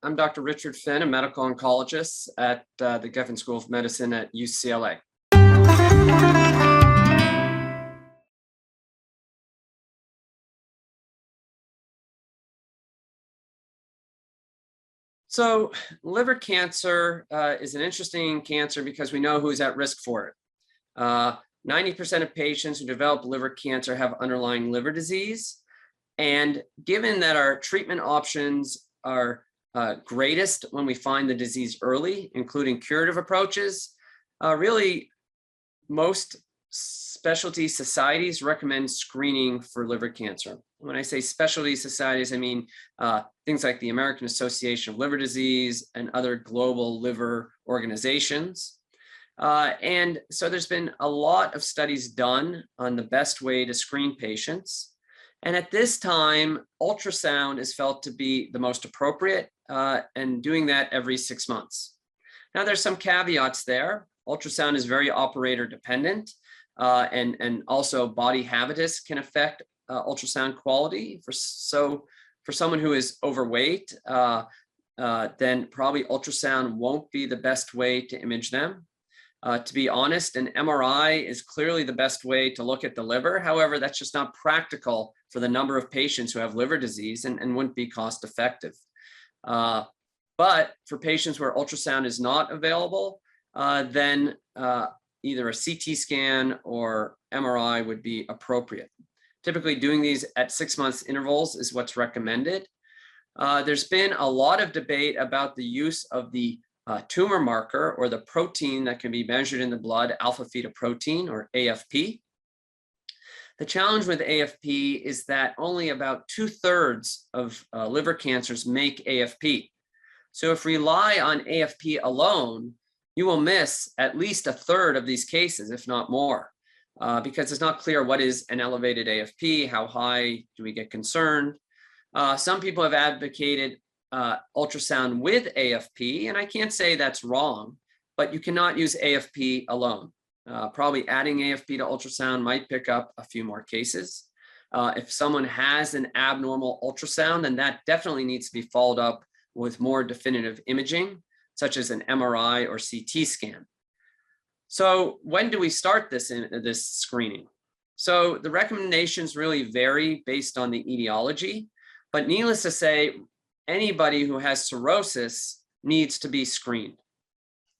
I'm Dr. Richard Finn, a medical oncologist at the Geffen School of Medicine at UCLA. So liver cancer is an interesting cancer because we know who's at risk for it. 90% of patients who develop liver cancer have underlying liver disease. And given that our treatment options are greatest when we find the disease early, including curative approaches, really most specialty societies recommend screening for liver cancer. When I say specialty societies, I mean things like the American Association of Liver Disease and other global liver organizations. And so there's been a lot of studies done on the best way to screen patients. And at this time, ultrasound is felt to be the most appropriate, and doing that every 6 months. Now, there's some caveats there. Ultrasound is very operator dependent, and also body habitus can affect ultrasound quality. For someone who is overweight, then probably ultrasound won't be the best way to image them. To be honest, an MRI is clearly the best way to look at the liver. However, that's just not practical for the number of patients who have liver disease and wouldn't be cost effective. But for patients where ultrasound is not available, then either a CT scan or MRI would be appropriate. Typically doing these at 6 months intervals is what's recommended. There's been a lot of debate about the use of the tumor marker or the protein that can be measured in the blood, alpha-fetoprotein or AFP. The challenge with AFP is that only about 2/3 of liver cancers make AFP. So if we rely on AFP alone, you will miss at least 1/3 of these cases, if not more, because it's not clear what is an elevated AFP, how high do we get concerned. Some people have advocated ultrasound with AFP, and I can't say that's wrong, but you cannot use AFP alone. Probably adding AFP to ultrasound might pick up a few more cases. If someone has an abnormal ultrasound, then that definitely needs to be followed up with more definitive imaging, such as an MRI or CT scan. So when do we start this screening? So the recommendations really vary based on the etiology, but needless to say, anybody who has cirrhosis needs to be screened.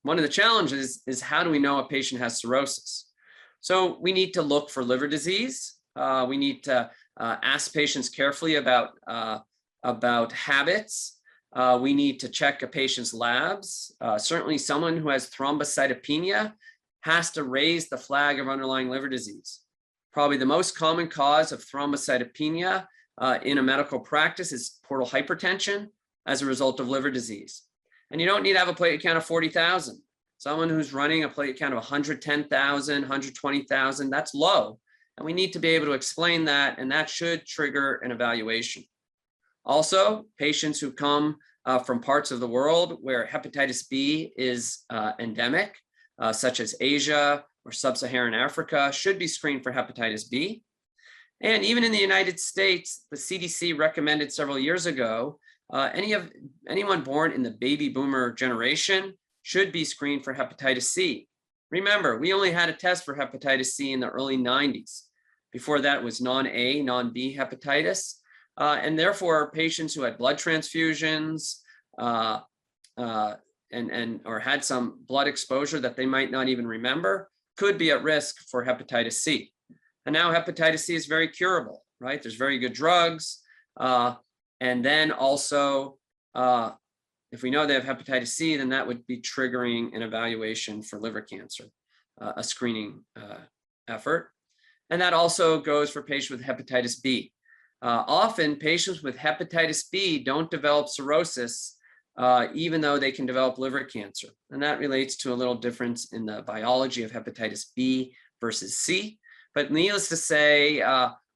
One of the challenges is how do we know a patient has cirrhosis? So we need to look for liver disease. We need to ask patients carefully about habits. We need to check a patient's labs. Certainly someone who has thrombocytopenia has to raise the flag of underlying liver disease. Probably the most common cause of thrombocytopenia in a medical practice is portal hypertension as a result of liver disease. And you don't need to have a platelet count of 40,000. Someone who's running a platelet count of 110,000, 120,000, that's low. And we need to be able to explain that, and that should trigger an evaluation. Also, patients who come from parts of the world where hepatitis B is endemic, such as Asia or sub-Saharan Africa, should be screened for hepatitis B. And even in the United States, the CDC recommended several years ago, anyone born in the baby boomer generation should be screened for hepatitis C. Remember, we only had a test for hepatitis C in the early 90s. Before that was non-A, non-B hepatitis. And therefore, patients who had blood transfusions or had some blood exposure that they might not even remember could be at risk for hepatitis C. And now hepatitis C is very curable, right? There's very good drugs. And then also, if we know they have hepatitis C, then that would be triggering an evaluation for liver cancer, a screening effort. And that also goes for patients with hepatitis B. Often patients with hepatitis B don't develop cirrhosis, even though they can develop liver cancer. And that relates to a little difference in the biology of hepatitis B versus C. But needless to say,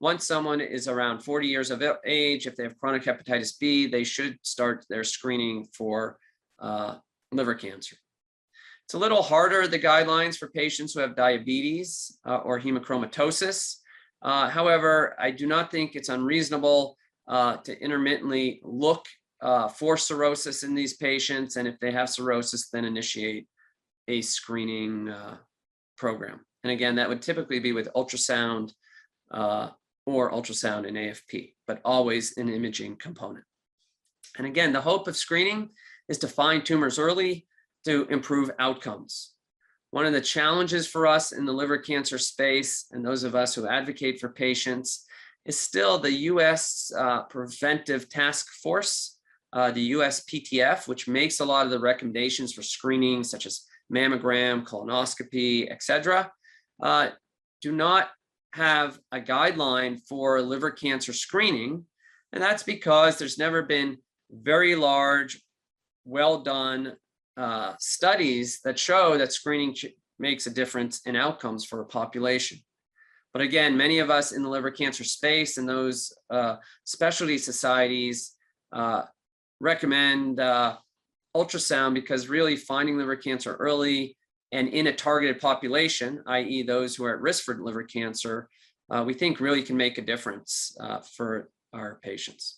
once someone is around 40 years of age, if they have chronic hepatitis B, they should start their screening for liver cancer. It's a little harder, the guidelines for patients who have diabetes or hemochromatosis. However, I do not think it's unreasonable to intermittently look for cirrhosis in these patients, and if they have cirrhosis, then initiate a screening program. And again, that would typically be with ultrasound or ultrasound and AFP, but always an imaging component. And again, the hope of screening is to find tumors early to improve outcomes. One of the challenges for us in the liver cancer space, and those of us who advocate for patients, is still the US Preventive Task Force, the USPTF, which makes a lot of the recommendations for screening, such as mammogram, colonoscopy, etc., do not have a guideline for liver cancer screening. And that's because there's never been very large, well-done studies that show that screening makes a difference in outcomes for a population. But again, many of us in the liver cancer space and those specialty societies recommend ultrasound, because really finding liver cancer early and in a targeted population, i.e. those who are at risk for liver cancer, we think really can make a difference for our patients.